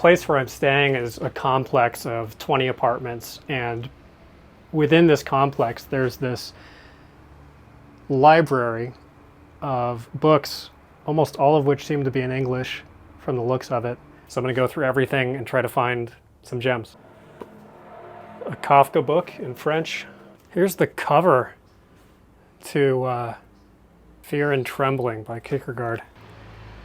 place where I'm staying is a complex of 20 apartments, and within this complex there's this library of books, almost all of which seem to be in English from the looks of it. So I'm going to go through everything and try to find some gems. A Kafka book in French. Here's the cover to Fear and Trembling by Kierkegaard.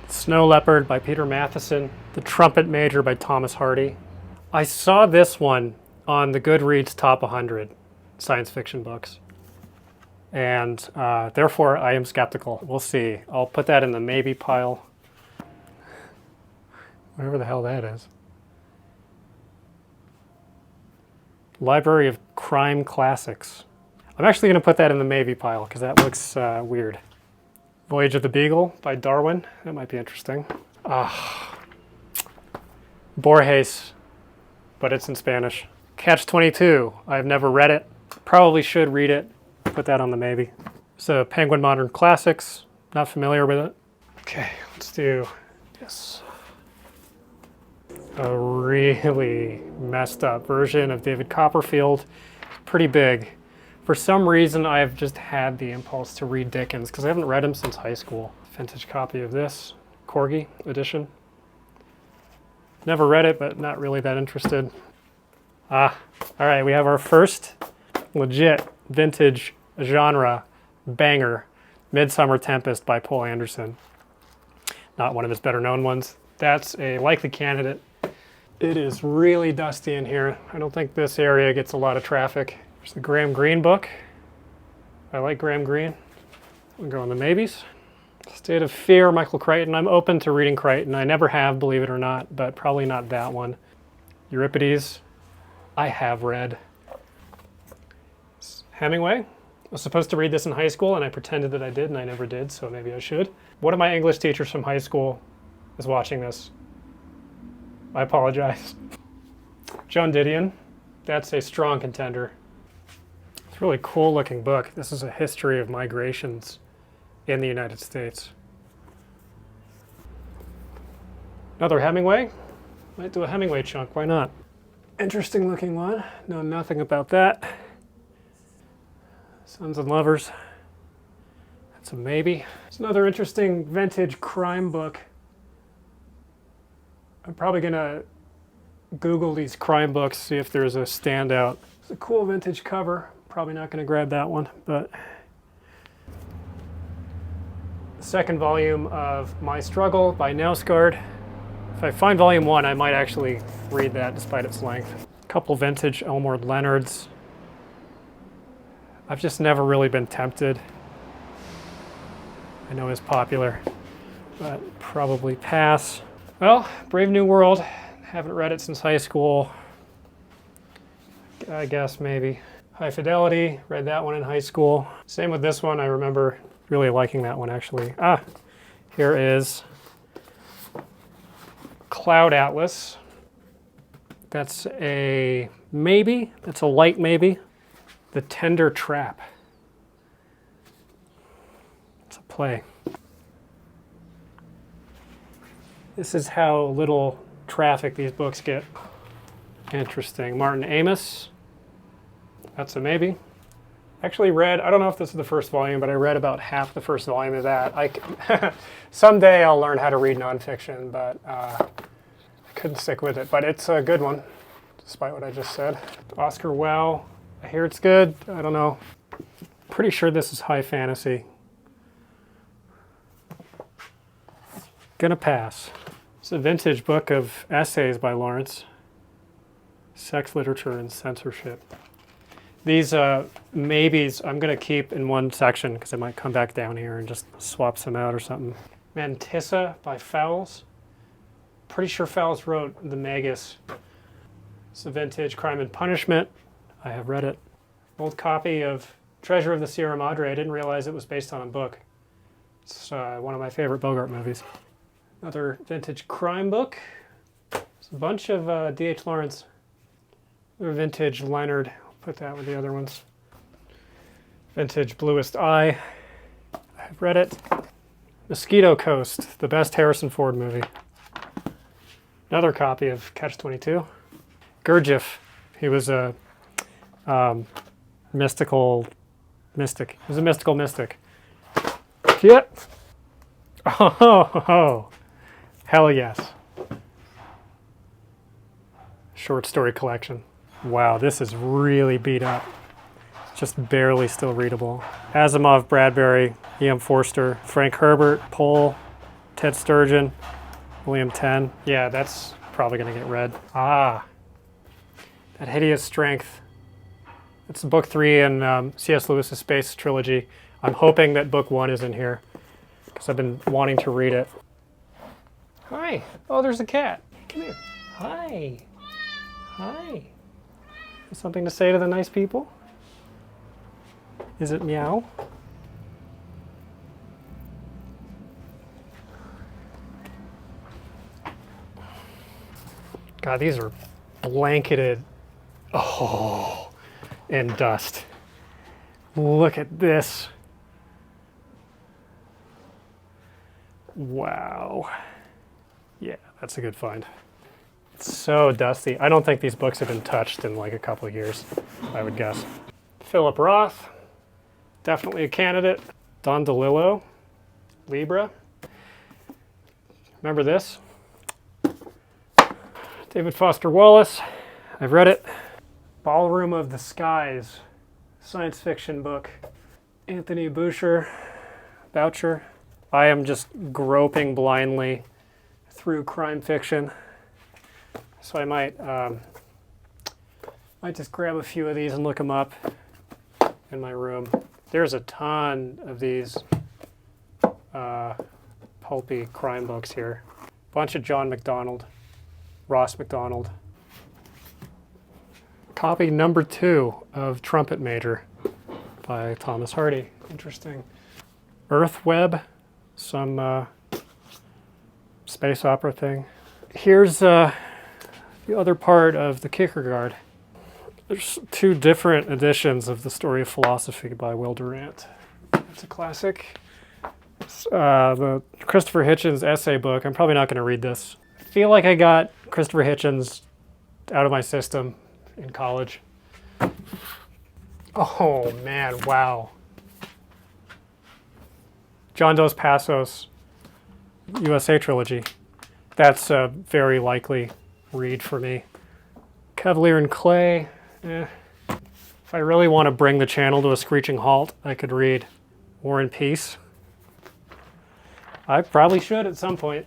Snow Leopard by Peter Matheson. The Trumpet Major by Thomas Hardy. I saw this one on the Goodreads Top 100 science fiction books. And therefore I am skeptical. We'll see. I'll put that in the maybe pile. Whatever the hell that is. Library of Crime Classics. I'm actually going to put that in the maybe pile because that looks weird. Voyage of the Beagle by Darwin. That might be interesting. Borges, but it's in Spanish. Catch-22. I've never read it. Probably should read it. Put that on the maybe. So Penguin Modern Classics. Not familiar with it. Okay, let's do this. A really messed up version of David Copperfield. Pretty big. For some reason, I've just had the impulse to read Dickens because I haven't read him since high school. Vintage copy of this, Corgi edition. Never read it, but not really that interested. All right, we have our first legit vintage genre banger, Midsummer Tempest by Poul Anderson. Not one of his better known ones. That's a likely candidate. It is really dusty in here. I don't think this area gets a lot of traffic. There's the Graham Greene book. I like Graham Greene. We'll go on the maybes. State of Fear, Michael Crichton. I'm open to reading Crichton. I never have, believe it or not, but probably not that one. Euripides, I have read. Hemingway. I was supposed to read this in high school, and I pretended that I did, and I never did, so maybe I should. One of my English teachers from high school is watching this. I apologize. Joan Didion. That's a strong contender. It's a really cool looking book. This is a history of migrations in the United States. Another Hemingway. Might do a Hemingway chunk, why not? Interesting looking one. Know nothing about that. Sons and Lovers. That's a maybe. It's another interesting vintage crime book. I'm probably gonna Google these crime books, see if there's a standout. It's a cool vintage cover. Probably not gonna grab that one, but the second volume of My Struggle by Nausgaard. If I find volume 1, I might actually read that despite its length. A couple vintage Elmore Leonards. I've just never really been tempted. I know it's popular, but probably pass. Well, Brave New World. Haven't read it since high school. I guess maybe. High Fidelity, read that one in high school. Same with this one, I remember really liking that one actually. Here is Cloud Atlas. That's a maybe, that's a light maybe. The Tender Trap. It's a play. This is how little traffic these books get. Interesting. Martin Amis. That's a maybe. Actually read, I don't know if this is the first volume, but I read about half the first volume of that. Someday I'll learn how to read nonfiction, but I couldn't stick with it. But it's a good one, despite what I just said. Oscar Wilde. I hear it's good. I don't know. Pretty sure this is high fantasy. Gonna pass. It's a vintage book of essays by Lawrence. Sex, Literature, and Censorship. These maybes I'm gonna keep in one section because I might come back down here and just swap some out or something. Mantissa by Fowles. Pretty sure Fowles wrote The Magus. It's a vintage Crime and Punishment. I have read it. Old copy of Treasure of the Sierra Madre. I didn't realize it was based on a book. It's one of my favorite Bogart movies. Another vintage crime book. It's a bunch of D.H. Lawrence. Another vintage Leonard. Put that with the other ones. Vintage Bluest Eye. I've read it. Mosquito Coast, the best Harrison Ford movie. Another copy of Catch-22. Gurdjieff, he was a mystical mystic. He was a mystical mystic. Yeah. Oh, hell yes. Short story collection. Wow, this is really beat up. Just barely still readable. Asimov, Bradbury, E.M. Forster, Frank Herbert, Pohl, Ted Sturgeon, William Tenn. Yeah, that's probably gonna get read. Ah, That Hideous Strength. It's book 3 in C.S. Lewis's Space Trilogy. I'm hoping that book 1 is in here because I've been wanting to read it. Hi. Oh, there's a cat. Come here. Hi. Hi. Something to say to the nice people? Is it meow? God, these are blanketed. Oh, in dust. Look at this. Wow. Yeah, that's a good find. It's so dusty. I don't think these books have been touched in like a couple of years, I would guess. Philip Roth, definitely a candidate. Don DeLillo, Libra. Remember this? David Foster Wallace, I've read it. Ballroom of the Skies, science fiction book. Anthony Boucher. I am just groping blindly through crime fiction. So I might just grab a few of these and look them up in my room. There's a ton of these pulpy crime books here. Bunch of John MacDonald, Ross MacDonald. Copy number 2 of Trumpet Major by Thomas Hardy. Interesting. Earthweb, some space opera thing. Here's the other part of the Kierkegaard. There's 2 different editions of The Story of Philosophy by Will Durant. It's a classic. The Christopher Hitchens essay book, I'm probably not going to read this. I feel like I got Christopher Hitchens out of my system in college. Oh man, wow. John Dos Passos, USA Trilogy. That's a very likely read for me. Cavalier and Clay. If I really want to bring the channel to a screeching halt, I could read War and Peace. I probably should at some point.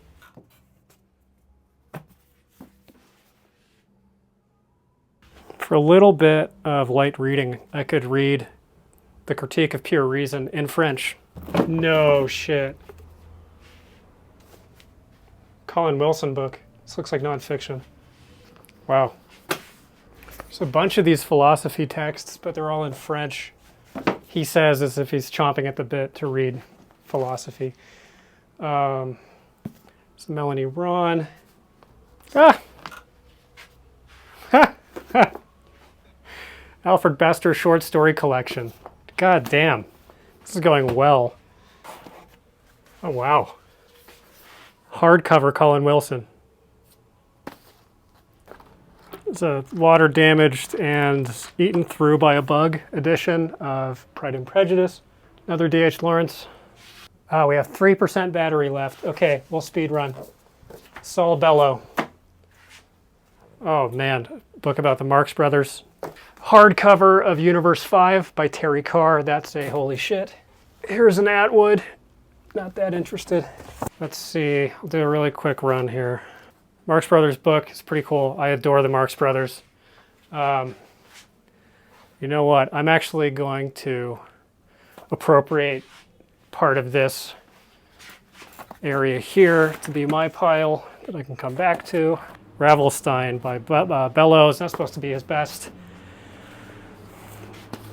For a little bit of light reading, I could read The Critique of Pure Reason in French. No shit. Colin Wilson book. This looks like nonfiction. Wow. There's a bunch of these philosophy texts, but they're all in French. He says as if he's chomping at the bit to read philosophy. It's Melanie Ron. Ah! Ha! Ha! Alfred Bester short story collection. God damn. This is going well. Oh, wow. Hardcover Colin Wilson. It's a water-damaged and eaten through by a bug edition of Pride and Prejudice. Another D.H. Lawrence. We have 3% battery left. Okay, we'll speed run. Saul Bellow. Oh, man. Book about the Marx Brothers. Hardcover of Universe 5 by Terry Carr. That's a holy shit. Here's an Atwood. Not that interested. Let's see. I'll do a really quick run here. Marx Brothers book is pretty cool. I adore the Marx Brothers. You know what? I'm actually going to appropriate part of this area here to be my pile that I can come back to. Ravelstein by Bellows. Not supposed to be his best.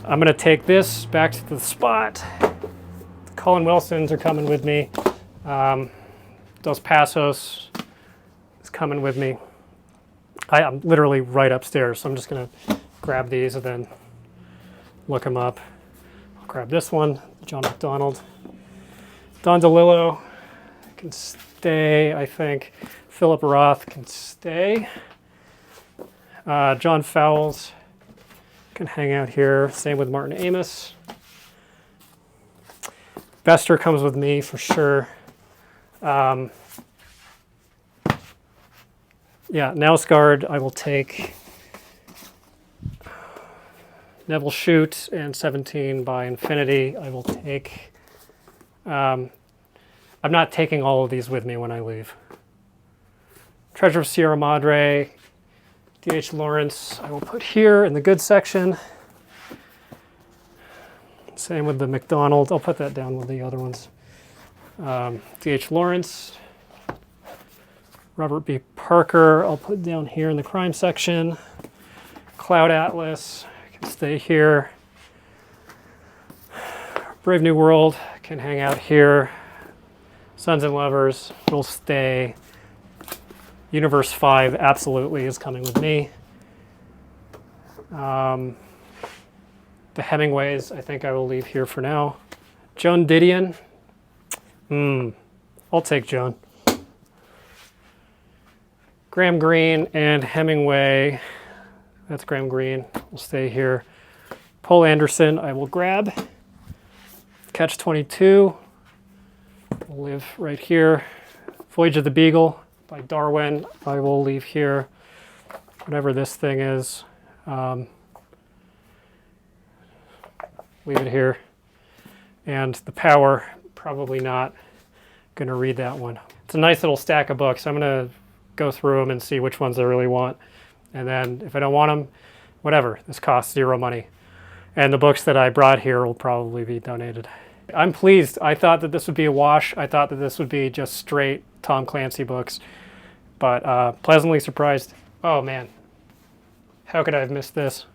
I'm going to take this back to the spot. The Colin Wilsons are coming with me. Dos Passos is coming with me. I'm literally right upstairs, so I'm just going to grab these and then look them up. I'll grab this one, John MacDonald. Don DeLillo can stay, I think. Philip Roth can stay. John Fowles can hang out here. Same with Martin Amis. Bester comes with me for sure. Yeah, Nausgaard, I will take. Neville Shute and 17 by Infinity, I will take. I'm not taking all of these with me when I leave. Treasure of Sierra Madre, D.H. Lawrence, I will put here in the good section. Same with the McDonald, I'll put that down with the other ones. D.H. Lawrence, Robert B. Parker, I'll put down here in the crime section. Cloud Atlas can stay here. Brave New World can hang out here. Sons and Lovers will stay. Universe 5 absolutely is coming with me. The Hemingways, I think I will leave here for now. Joan Didion. I'll take Joan. Graham Greene and Hemingway. That's Graham Greene. Will stay here. Paul Anderson, I will grab. Catch 22. Will live right here. Voyage of the Beagle by Darwin, I will leave here. Whatever this thing is, leave it here. And The Power, probably not going to read that one. It's a nice little stack of books. I'm going to go through them and see which ones I really want. And then if I don't want them, whatever, this costs zero money. And the books that I brought here will probably be donated. I'm pleased. I thought that this would be a wash. I thought that this would be just straight Tom Clancy books, but pleasantly surprised. Oh man, how could I have missed this?